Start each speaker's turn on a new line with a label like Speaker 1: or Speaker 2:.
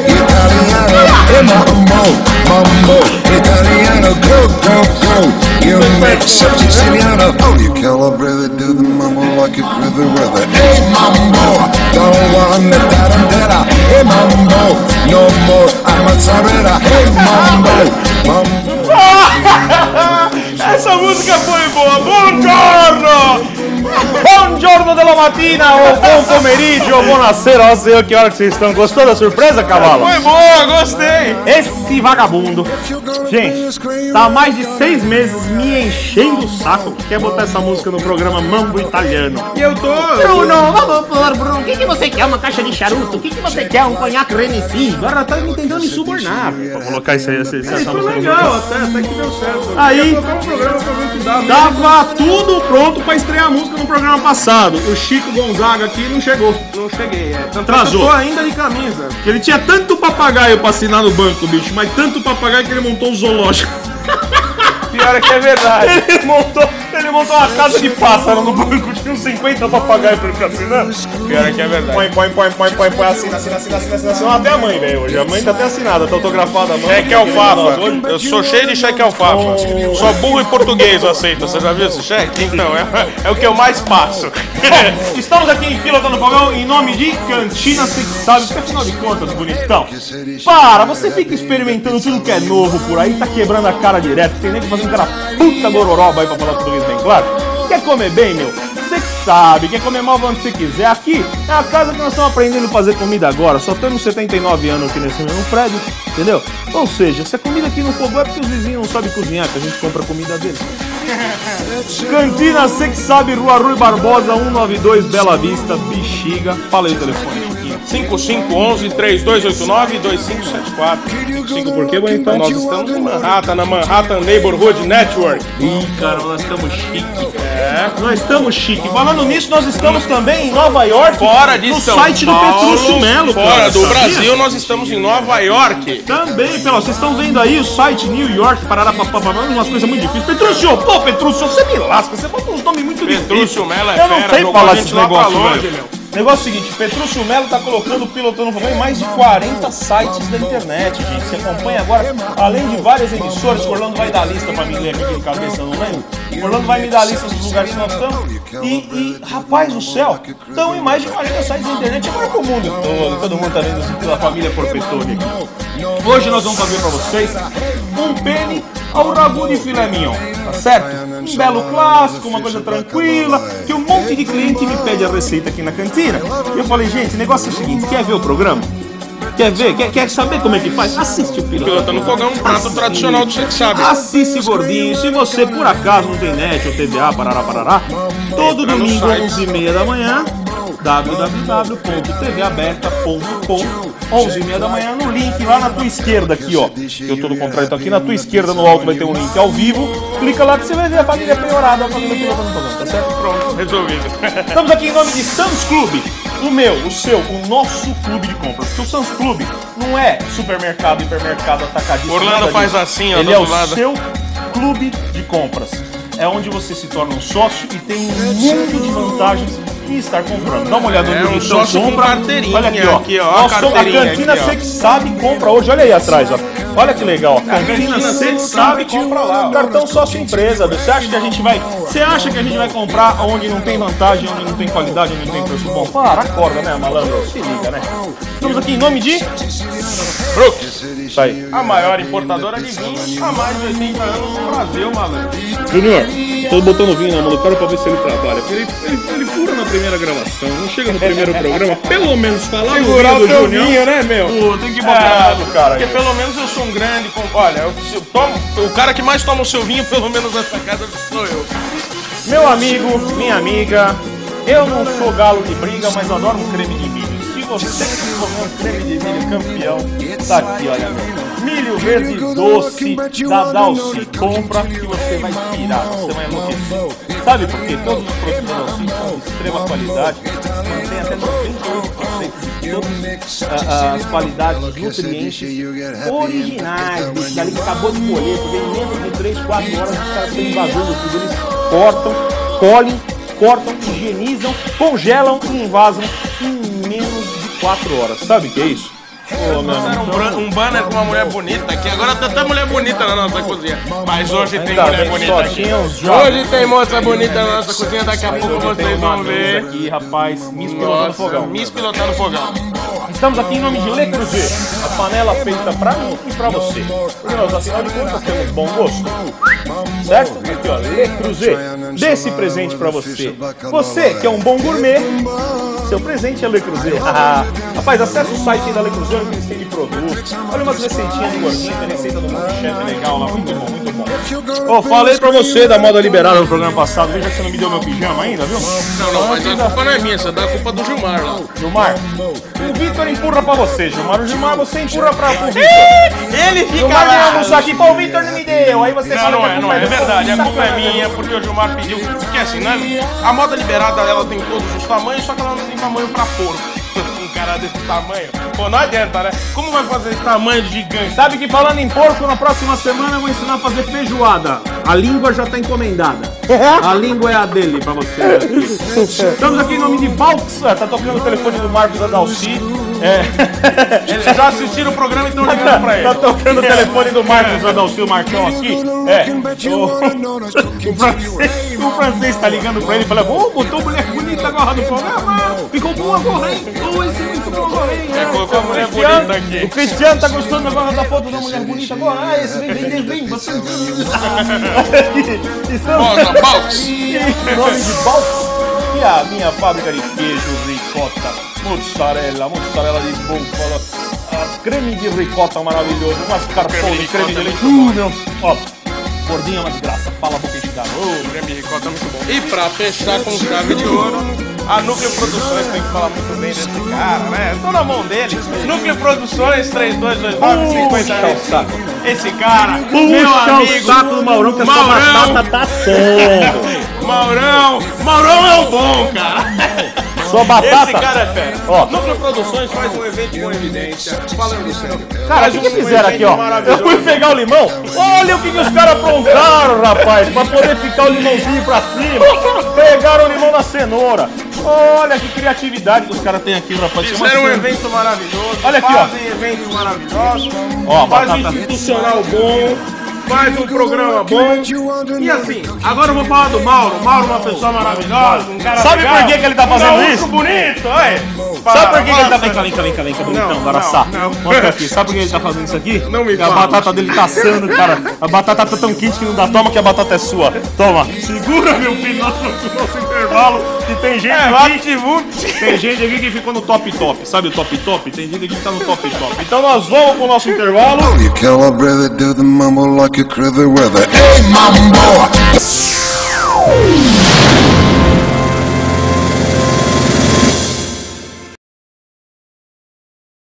Speaker 1: Italiano, e mambo, mambo, Italiano, go, go, go. You mix up Siciliano, oh, you calibrate, do the mambo like a river weather. Hey, mambo, don't want the tarantella. Hey, mambo, no more, I'm a mozzarella. Hey, mambo, mambo.
Speaker 2: Essa música foi boa. Buongiorno! Buongiorno della mattina, ou bom pomeriggio, ou buonasera, não sei que hora que vocês estão. Gostou da surpresa, cavalo?
Speaker 3: Foi boa, gostei.
Speaker 2: Esse vagabundo, gente, tá há mais de 6 meses me enchendo o saco. Quer botar essa música no programa Mambo Italiano.
Speaker 3: E eu tô...
Speaker 4: Bruno, vamos por Bruno. O que você quer? Uma caixa de charuto? O que você quer? Um conhaque Renessi? Agora tá me tentando me subornar.
Speaker 2: Vou colocar essa música.
Speaker 3: Foi legal, até que deu certo.
Speaker 2: Aí,
Speaker 3: colocar um programa pra ver o que dá.
Speaker 2: tava tudo pronto pra estrear a música no programa passado. O Chico Gonzaga aqui não chegou.
Speaker 3: Não cheguei,
Speaker 2: Atrasou.
Speaker 3: Eu tô ainda de camisa.
Speaker 2: Porque ele tinha tanto papagaio pra assinar no banco, bicho, mas tanto papagaio que ele montou um zoológico.
Speaker 3: Pior é que é verdade.
Speaker 2: Ele montou uma casa de pássaro no banco, tinha uns 50 papagaios pra ele ficar assinando.
Speaker 3: Pior é que é verdade.
Speaker 2: Põe, assina, até a mãe, velho, hoje. A mãe tá até assinada, tá autografada a mãe.
Speaker 3: Cheque alfafa. Eu sou cheio de cheque alfafa. Sou burro em português, eu aceito. Você já viu esse cheque? Então, é o que eu mais passo.
Speaker 2: Bom, estamos aqui em Pilota no Fogão em nome de Cantina Sexável, porque afinal de contas, bonitão. Para, você fica experimentando tudo que é novo por aí, tá quebrando a cara direto, tem nem que fazer um cara puta gororoba aí pra falar português bem claro. Quer comer bem, meu? Você que sabe, quer comer mal onde você quiser. Aqui é a casa que nós estamos aprendendo a fazer comida agora. Só temos 79 anos aqui nesse mesmo prédio, entendeu? Ou seja, se a comida aqui não for boa é porque os vizinhos não sabem cozinhar, que a gente compra a comida deles. Cantina Você que Sabe, Rua Rui Barbosa, 192, Bela Vista, Bexiga. Fala aí o telefone.
Speaker 3: 5511-3289-2574.
Speaker 2: 5 por quê, bonitão?
Speaker 3: Nós estamos em Manhattan, na Manhattan Neighborhood Network.
Speaker 2: Ih, cara, nós estamos chique. Nós estamos chique. Falando nisso, nós estamos também em Nova York.
Speaker 3: Fora de
Speaker 2: no
Speaker 3: São
Speaker 2: site
Speaker 3: Paulo,
Speaker 2: do Petrúcio Melo.
Speaker 3: fora
Speaker 2: cara,
Speaker 3: do
Speaker 2: sabia?
Speaker 3: Brasil, nós estamos em Nova York.
Speaker 2: Também, pelo, vocês estão vendo aí o site New York, parará, umas coisas muito difíceis. Petrúcio, pô, Petrúcio, você me lasca, você botou uns nomes muito difíceis.
Speaker 3: Petrúcio Melo é
Speaker 2: Eu não
Speaker 3: fera,
Speaker 2: sei
Speaker 3: jogou
Speaker 2: falar
Speaker 3: a gente
Speaker 2: esse
Speaker 3: lá pra
Speaker 2: negócio,
Speaker 3: longe,
Speaker 2: velho.
Speaker 3: meu.
Speaker 2: Negócio é o seguinte, Petrúcio Melo tá colocando o Pilotando Fogão em mais de 40 sites da internet, gente. Você acompanha agora, além de várias emissoras, o Orlando vai dar a lista pra mim ler aqui de cabeça, eu não lembro. O Orlando vai me dar a lista dos lugares que nós estamos. E rapaz do céu, estão em mais de 40 sites da internet, agora pro mundo todo mundo tá vendo isso pela família Porpetone aqui. Hoje nós vamos fazer pra vocês um penne ao ragu de filé mignon, tá certo? Um belo clássico, uma coisa tranquila, que um monte de cliente me pede a receita aqui na cantina. E eu falei, gente, o negócio é o seguinte, quer ver o programa? Quer ver? Quer saber como é que faz? Assiste o
Speaker 3: Pilota no Fogão, um prato tradicional do Você que Sabe.
Speaker 2: Assiste, gordinho. Se você por acaso não tem net ou TVA, parará, todo domingo, 11h30 da manhã, www.tvaberta.com, 11h30 da manhã, no link lá na tua esquerda aqui, ó. Eu tô no contrário, tô aqui na tua esquerda, no alto vai ter um link ao vivo. Clica lá que você vai ver a família penhorada, a família Pilota no Fogão, tá certo?
Speaker 3: Pronto, resolvido.
Speaker 2: Estamos aqui em nome de Sam's Club. O meu, o seu, o nosso clube de compras. Porque o Sam's Club não é supermercado, hipermercado, atacadista.
Speaker 3: Orlando faz assim, ó,
Speaker 2: ele
Speaker 3: do
Speaker 2: é
Speaker 3: outro
Speaker 2: o
Speaker 3: lado.
Speaker 2: seu clube de compras. É onde você se torna um sócio e tem um monte de vantagens em estar comprando. Dá uma olhada no
Speaker 3: um sócio com carteirinha.
Speaker 2: Olha aqui, ó.
Speaker 3: Nós somos
Speaker 2: a Cantina
Speaker 3: aqui, ó.
Speaker 2: Você que Sabe compra hoje. Olha aí atrás, ó. Olha que legal. Cantina Você que Sabe compra lá. Cartão sócio empresa. Você acha que a gente vai comprar onde não tem vantagem, onde não tem qualidade, onde não tem preço bom? Para, acorda, né, malandro? Se liga, né? Estamos aqui em nome de
Speaker 3: Brooks,
Speaker 2: Isso aí.
Speaker 3: a maior importadora de vinhos há mais de 80 anos no Brasil, malandro.
Speaker 2: Junior, tô botando vinho na mão do cara pra ver se ele trabalha. Porque ele fura na primeira gravação, não chega no primeiro programa, pelo menos falar
Speaker 3: Segurar
Speaker 2: no
Speaker 3: o teu
Speaker 2: Junior.
Speaker 3: vinho, né, meu?
Speaker 2: Pô, tem que botar na mão do cara.
Speaker 3: Porque pelo menos eu sou um grande... Olha, eu tomo, o cara que mais toma o seu vinho, pelo menos nessa casa, sou eu.
Speaker 2: Meu amigo, minha amiga, eu não sou galo de briga, mas adoro um creme de milho. Se você comer um creme de milho campeão, tá aqui, olha, meu. Milho verde doce da Dalci. Compra que você vai pirar, você vai enlouquecer. Sabe por quê? Todos os produtos da Dalci são de extrema qualidade, mantém até 98% de todas as qualidades, os nutrientes originais, bicho, dali que acabou de colher, porque em menos de 3, 4 horas os caras estão invasando tudo, eles cortam, colhem, higienizam, congelam e invasam em menos de 4 horas. Sabe o que é isso?
Speaker 3: Um banner com uma mulher bonita aqui. Agora tem até mulher bonita na nossa cozinha. Mas hoje tem
Speaker 2: Ainda
Speaker 3: mulher
Speaker 2: bem,
Speaker 3: bonita
Speaker 2: só
Speaker 3: aqui.
Speaker 2: tinha uns jogos.
Speaker 3: Hoje tem moça bonita na nossa cozinha. Daqui a pouco vocês vão ver.
Speaker 2: Aqui, rapaz, Miss Pilotando Fogão.
Speaker 3: Miss Pilotando Fogão.
Speaker 2: Estamos aqui em nome de Le Creuset, a panela feita pra mim e pra você. Porque nós, afinal de contas, temos bom gosto. Certo? Aqui, ó, Le Creuset. Dê esse presente pra você. Você que é um bom gourmet, seu presente é Le Creuset. Rapaz, acessa o site aí da Le Creuset, onde eles têm de produtos. Olha umas receitinhas do gordinho, tem receita do Mundo Chef legal lá, muito bom, muito bom. Ô, falei pra você da moda liberada no programa passado, veja que você não me deu meu pijama ainda, viu?
Speaker 3: Não, mas a culpa não é minha, você dá a culpa do Gilmar lá.
Speaker 2: Gilmar, o Vitor empurra pra você, Gilmar. O Gilmar você empurra pro Vitor.
Speaker 3: Ele fica
Speaker 2: Gilmar
Speaker 3: lá.
Speaker 2: ganhou isso aqui, pô, o Vitor não me deu. Aí você fala que a culpa
Speaker 3: Não é
Speaker 2: do
Speaker 3: verdade, a
Speaker 2: Vitor.
Speaker 3: culpa é minha, porque o Gilmar pediu. Porque assim, né? A moda liberada, ela tem todos os tamanhos, só que ela não tem tamanho pra porco. Um cara desse tamanho, pô, não adianta, né? Como vai fazer esse tamanho gigante?
Speaker 2: Sabe que falando em porco, na próxima semana eu vou ensinar a fazer feijoada. A língua já tá encomendada. A língua é a dele pra você. Estamos aqui em nome de Valks. Tá tocando o telefone do Marcos Adalci.
Speaker 3: Eles já assistiram o programa e estão ligando pra ele.
Speaker 2: Tá tocando o telefone do Marcos Adalci, o Marcão aqui. O francês tá ligando pra ele e fala: ô, botou mulher bonita agora no programa. Ficou boa agora, hein? Ô, esse é muito bom agora, hein?
Speaker 3: Colocou a mulher bonita aqui.
Speaker 2: O Cristiano tá gostando agora da foto da mulher bonita agora. Ah, esse vem vender bem, você.
Speaker 3: Rosa Balks.
Speaker 2: Em nome de Balks, que é a minha fábrica de queijo, ricota, mussarela de búfala, creme de ricota maravilhoso, mascarpone, creme de leite. Meu, ó, gordinha é uma desgraça, fala a boca de cara.
Speaker 3: O creme de ricota é muito bom. E pra fechar com chave de ouro, a Núcleo Produções tem que falar muito bem desse cara, né? Tô na mão dele. Núcleo Produções 3229-50. Esse cara, meu amigo.
Speaker 2: O saco do Maurão, que a sua batata tá assando.
Speaker 3: Maurão é o bom, cara.
Speaker 2: Sua batata.
Speaker 3: Esse cara é fera.
Speaker 2: Ó.
Speaker 3: Núcleo Produções faz um evento com evidência. Falando sério.
Speaker 2: Cara, o que fizeram aqui, ó? Eu fui pegar o limão. Olha o que os caras aprontaram, rapaz. Pra poder ficar o limãozinho pra cima. Pegaram o limão na cenoura. Olha que criatividade que os caras têm aqui, rapaz.
Speaker 3: Fizeram um evento maravilhoso.
Speaker 2: Olha aqui, ó.
Speaker 3: Fazem eventos maravilhosos.
Speaker 2: Ó,
Speaker 3: faz um
Speaker 2: batata.
Speaker 3: institucional bom. Faz um programa bom. E assim, agora eu vou falar do Mauro. Mauro é uma pessoa maravilhosa, um cara
Speaker 2: Sabe
Speaker 3: legal,
Speaker 2: por que ele tá fazendo
Speaker 3: um
Speaker 2: isso?
Speaker 3: bonito, olha.
Speaker 2: Sabe por que ele tá...
Speaker 3: Fala,
Speaker 2: Vem cá, bonitão,
Speaker 3: Não,
Speaker 2: Guaraçá.
Speaker 3: não.
Speaker 2: Mostra aqui. Sabe por que ele tá fazendo isso aqui?
Speaker 3: Não me
Speaker 2: Porque a
Speaker 3: fala.
Speaker 2: batata dele tá assando, cara. A batata tá tão quente que não dá. Toma que a batata é sua. Toma. Segura, meu filho, nosso intervalo. E tem gente aqui... Tem gente aqui que ficou no top. Sabe o top? Tem gente aqui que tá no top. Então nós vamos pro nosso intervalo.
Speaker 1: You kill a brother, do the mumble like a critter with a hey, mambo.